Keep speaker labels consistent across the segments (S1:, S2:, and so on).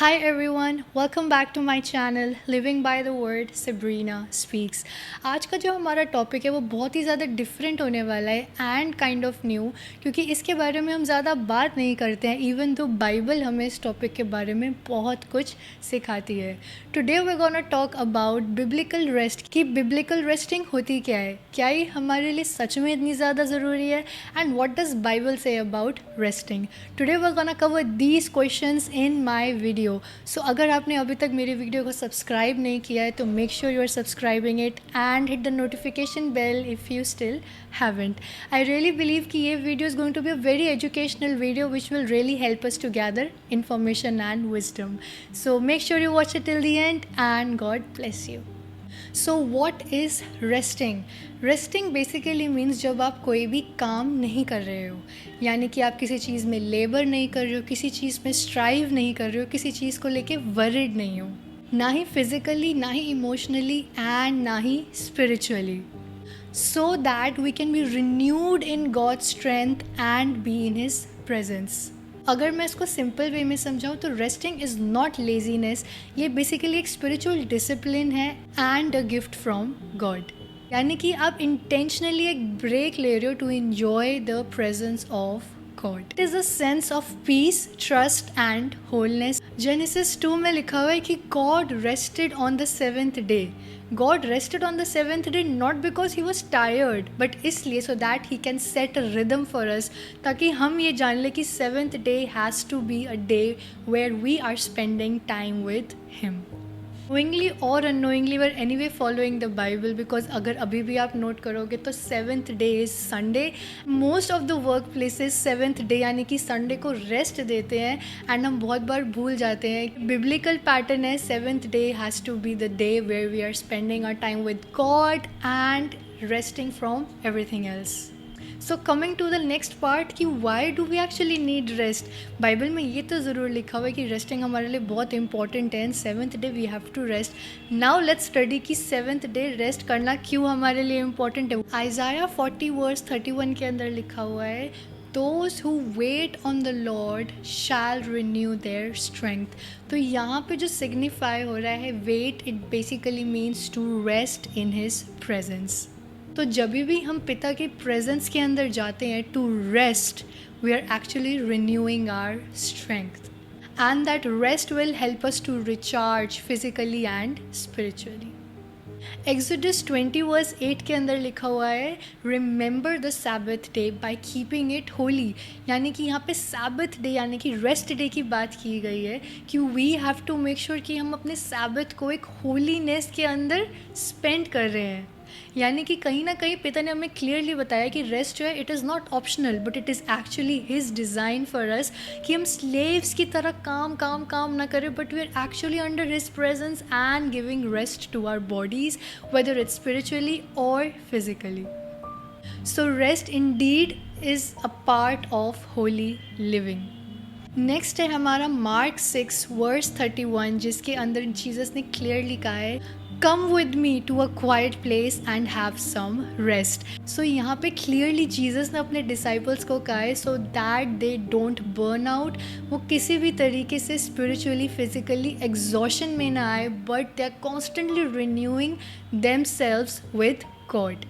S1: Hi everyone, welcome back to my channel Living by the Word Sabrina Speaks। आज का जो हमारा topic है वो बहुत ही ज़्यादा डिफरेंट होने वाला है एंड काइंड ऑफ न्यू, क्योंकि इसके बारे में हम ज़्यादा बात नहीं करते हैं इवन तो बाइबल हमें इस टॉपिक के बारे में बहुत कुछ सिखाती है। Today we gonna talk about biblical rest कि बिब्लिकल रेस्टिंग होती क्या है, क्या ये हमारे लिए सच में इतनी ज़्यादा ज़रूरी है and what does Bible say about resting. Today we gonna cover these questions in my video. So अगर आपने अभी तक मेरी वीडियो को सब्सक्राइब नहीं किया है तो make sure you are subscribing it and hit the notification bell if you still haven't. I really believe कि ये video is going to be a very educational video which will really help us to gather information and wisdom. So make sure you watch it till the end and God bless you. So what is resting? Resting basically means जब आप कोई भी काम नहीं कर रहे हो, यानी कि आप किसी चीज़ में लेबर नहीं कर रहे हो, किसी चीज़ में स्ट्राइव नहीं कर रहे हो, किसी चीज़ को लेके वरिड नहीं हो, ना ही फिज़िकली, ना ही इमोशनली एंड ना ही spiritually, so that we can be renewed in God's strength and be in His presence. अगर मैं इसको सिंपल वे में समझाऊँ तो रेस्टिंग इज़ नॉट लेजीनेस, ये बेसिकली एक स्पिरिचुअल डिसिप्लिन है and a gift from God. यानी कि आप इंटेंशनली एक ब्रेक ले रहे हो to enjoy the presence of God. It is a sense of peace, trust and holiness. Genesis 2 में लिखा हुआ है कि God rested on the seventh day. God rested on the seventh day not because he was tired but इसलिए so that he can set a rhythm for us, ताकि हम ये जान ले कि seventh day has to be a day where we are spending time with him. Knowingly or unknowingly we're anyway following the Bible, because अगर अभी भी आप नोट करोगे तो seventh day is Sunday. Most of the work places seventh day यानी कि Sunday को rest देते हैं एंड हम बहुत बार भूल जाते हैं। बिब्लिकल पैटर्न है seventh day has to be the day where we are spending our time with God and resting from everything else. So coming to the next part कि why do we actually need rest. Bible में ये तो ज़रूर लिखा हुआ है कि resting हमारे लिए बहुत इंपॉर्टेंट है and seventh day we have to rest. Now let's study कि सेवन्थ डे रेस्ट करना क्यों हमारे लिए इंपॉर्टेंट है। आइज़ाया 40 वर्स 31 के अंदर लिखा हुआ है, Those who wait on the Lord shall renew their strength। तो यहाँ पे जो सिग्निफाई हो रहा है wait, it basically means to rest in his presence. तो जब भी हम पिता के प्रेजेंस के अंदर जाते हैं to rest, we are actually renewing our strength and that rest will help us to recharge physically and spiritually. Exodus 20 verse 8 के अंदर लिखा हुआ है, remember the Sabbath day by keeping it holy. यानी कि यहाँ पे सैबथ डे यानी कि रेस्ट डे की बात की गई है कि we have to make sure कि हम अपने सैबथ को एक होलीनेस के अंदर स्पेंड कर रहे हैं। यानी कि कहीं ना कहीं पिता ने हमें क्लियरली बताया कि रेस्ट जो है it is not optional but it is actually his design for us, कि हम स्लेव्स की तरह काम काम काम ना करें but we are actually under his presence and giving rest to our bodies, whether it's spiritually और physically. So rest indeed is a part of holy living. Next है हमारा मार्क 6 वर्स 31, जिसके अंदर जीसस ने क्लियरली कहा है, come with me to a quiet place and have some rest. So यहाँ पे क्लियरली जीसस ने अपने डिसाइपल्स को कहा है so that they don't burn out, वो किसी भी तरीके से स्पिरिचुअली फिजिकली एग्जॉशन में ना आए but they are constantly renewing themselves with God.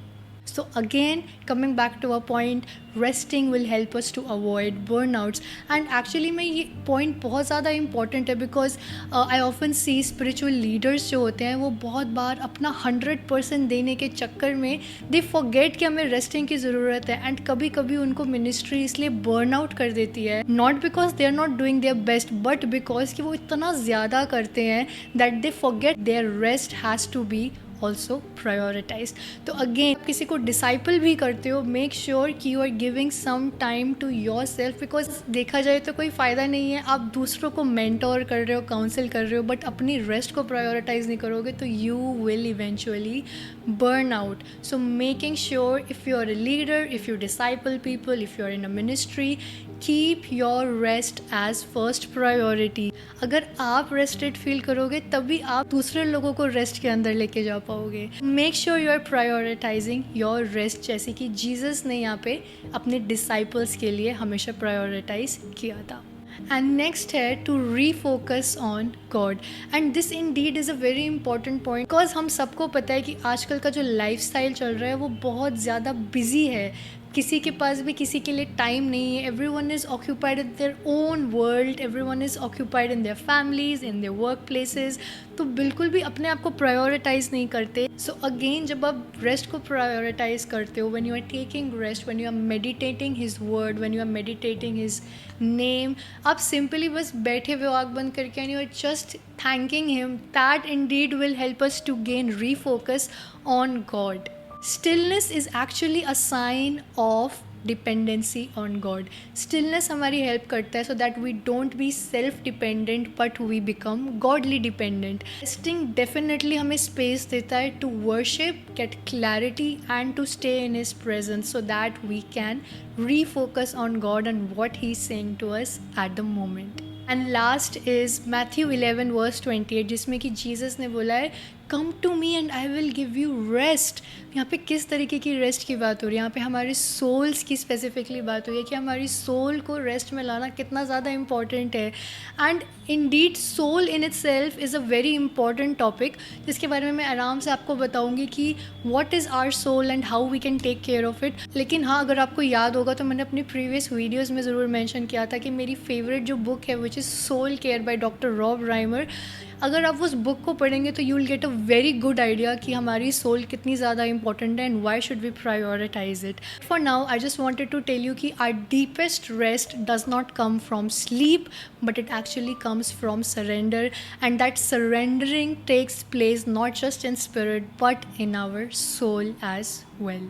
S1: So again, coming back to our point, resting will help us to avoid burnouts. And actually मैं ये point बहुत ज़्यादा important है because I often see spiritual leaders जो होते हैं वो बहुत बार अपना 100% देने के चक्कर में they forget कि हमें resting की ज़रूरत है एंड कभी कभी उनको ministry इसलिए burn out कर देती है, not because they are not doing their best but because कि वो इतना ज़्यादा करते हैं that they forget their rest has to be also prioritize. तो अगेन किसी को डिसाइपल भी करते हो, मेक श्योर कि you are giving some time to yourself, because देखा जाए तो कोई फ़ायदा नहीं है आप दूसरों को मेंटोर कर रहे हो, काउंसिल कर रहे हो बट अपनी रेस्ट को प्रायोरिटाइज नहीं करोगे तो you will eventually burn out. So making sure if you are a leader, if you disciple people, if you are in a ministry, keep your rest as first priority. अगर आप rested feel करोगे तभी आप दूसरे लोगों को rest के अंदर लेके जा पाओगे। Make sure you are prioritizing your rest, जैसे कि जीसस ने यहाँ पे अपने डिसाइपल्स के लिए हमेशा प्रायोरिटाइज किया था। एंड नेक्स्ट है to refocus on God. And this indeed is a very important point, because हम सबको पता है कि आजकल का जो लाइफस्टाइल चल रहा है वो बहुत ज़्यादा बिजी है। किसी के पास भी किसी के लिए टाइम नहीं है। Every one is occupied in their own world, every one is occupied in their families, in their work places. तो बिल्कुल भी अपने आप को प्रायोरिटाइज नहीं करते। सो अगेन, जब आप रेस्ट को प्रायोरिटाइज करते हो, when you are taking rest, when you are meditating his word, when you are meditating his name, आप सिंपली बस बैठे हुए आँख बंद करके and you are just thanking him, that indeed will help us to gain refocus on God. Stillness is actually a sign of dependency on God. Stillness हमारी help करता है so that we don't be self dependent but we become godly dependent. Resting definitely हमें space देता है to worship, get clarity and to stay in his presence so that we can refocus on God and what He's saying to us at the moment. And last is Matthew 11 verse 28, जिसमें कि Jesus ने बोला है come to me and I will give you rest. यहाँ पे किस तरीके की रेस्ट की बात हो रही है? यहाँ पे हमारे सोल्स की स्पेसिफिकली बात हो रही है कि हमारी सोल को रेस्ट में लाना कितना ज़्यादा इम्पॉर्टेंट है. And indeed soul in itself is a very important topic, जिसके बारे में मैं आराम से आपको बताऊँगी कि what is our soul and how we can take care of it. लेकिन हाँ, अगर आपको याद होगा तो मैंने अपनी प्रीवियस वीडियोज़ में ज़रूर मैंशन किया था कि मेरी फेवरेट जो बुक है which is soul care by doctor Rob Reimer, अगर आप उस बुक को पढ़ेंगे तो you will get a very good idea कि हमारी सोल कितनी ज़्यादा इंपॉर्टेंट है and why should we prioritise it. For now I just wanted to tell you कि our deepest rest does not come from sleep but it actually comes from surrender, and that surrendering takes place not just in spirit but in our soul as well.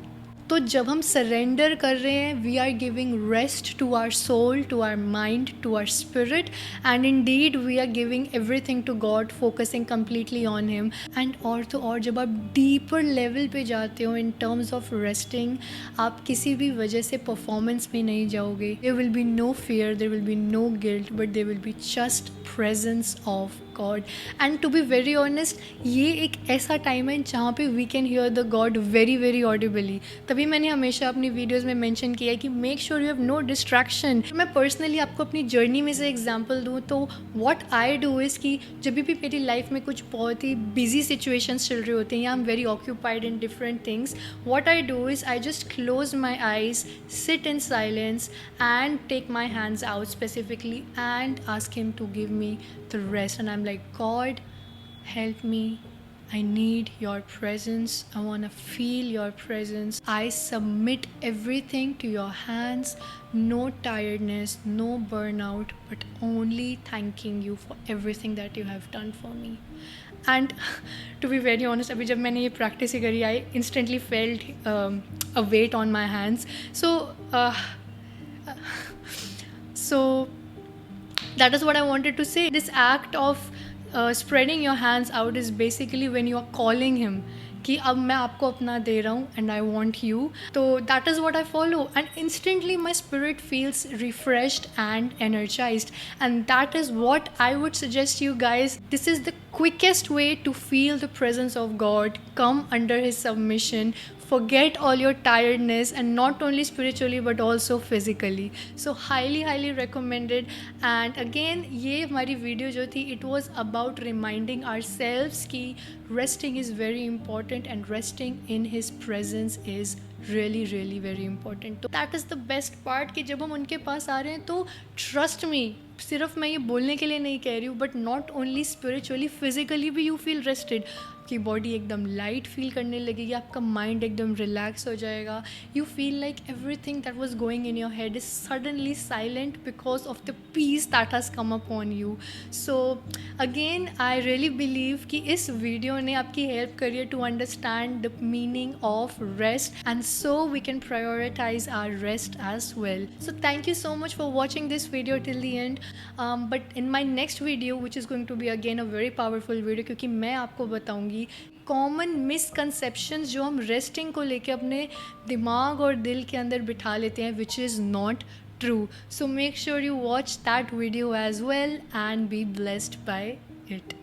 S1: तो जब हम surrender कर रहे हैं, we are giving rest to our soul, to our mind, to our spirit, and indeed we are giving everything to God, focusing completely on him. And और तो और जब आप डीपर लेवल पे जाते हो इन टर्म्स ऑफ रेस्टिंग, आप किसी भी वजह से परफॉर्मेंस में नहीं जाओगे. There will be no fear, there will be no guilt, but there will be just presence of God. And to be very honest, ये एक ऐसा टाइम है जहाँ पे we can hear the God very very audibly. तभी मैंने हमेशा अपनी वीडियोज़ में मेंशन किया है कि make sure you have no distraction. मैं पर्सनली आपको अपनी जर्नी में से एग्जांपल दूँ तो व्हाट आई डू इज़ कि जब भी मेरी लाइफ में कुछ बहुत ही बिजी सिचुएशंस चल रही होती हैं या I am very occupied in different things, what I do is I just close my eyes, sit in silence and take my hands out specifically and ask him to give me the rest. And I'm like, God, help me. I need your presence. I want to feel your presence. I submit everything to your hands. No tiredness, no burnout, but only thanking you for everything that you have done for me. And to be very honest, अभी जब मैंने ये practice ही करी, I instantly felt a weight on my hands. So that is what I wanted to say. This act of spreading your hands out is basically when you are calling him कि अब मैं आपको अपना दे रहा हूँ and I want you. तो that is what I follow and instantly my spirit feels refreshed and energised, and that is what I would suggest you guys. This is the quickest way to feel the presence of God, come under his submission, forget all your tiredness, and not only spiritually but also physically. So highly recommended. And again, ये हमारी video जो थी, it was about reminding ourselves कि resting is very important and resting in his presence is really very important. तो that is the best part कि जब हम उनके पास आ रहे हैं तो trust me, सिर्फ मैं ये बोलने के लिए नहीं कह रही हूँ, but not only spiritually, physically भी यू फील रेस्टेड. आपकी बॉडी एकदम लाइट फील करने लगेगी, आपका माइंड एकदम रिलैक्स हो जाएगा. You feel like everything that was going in your head is suddenly silent because of the peace that has come up on you. So again I really believe कि इस video ने आपकी help करी है to understand the meaning of rest, and so we can prioritise our rest as well. So thank you so much for watching this video till the end. But in my next video which is going to be again a very powerful video, क्योंकि मैं आपको बताऊँगी common misconceptions जो हम resting को लेके अपने दिमाग और दिल के अंदर बिठा लेते हैं, which is not true. So make sure you watch that video as well and be blessed by it.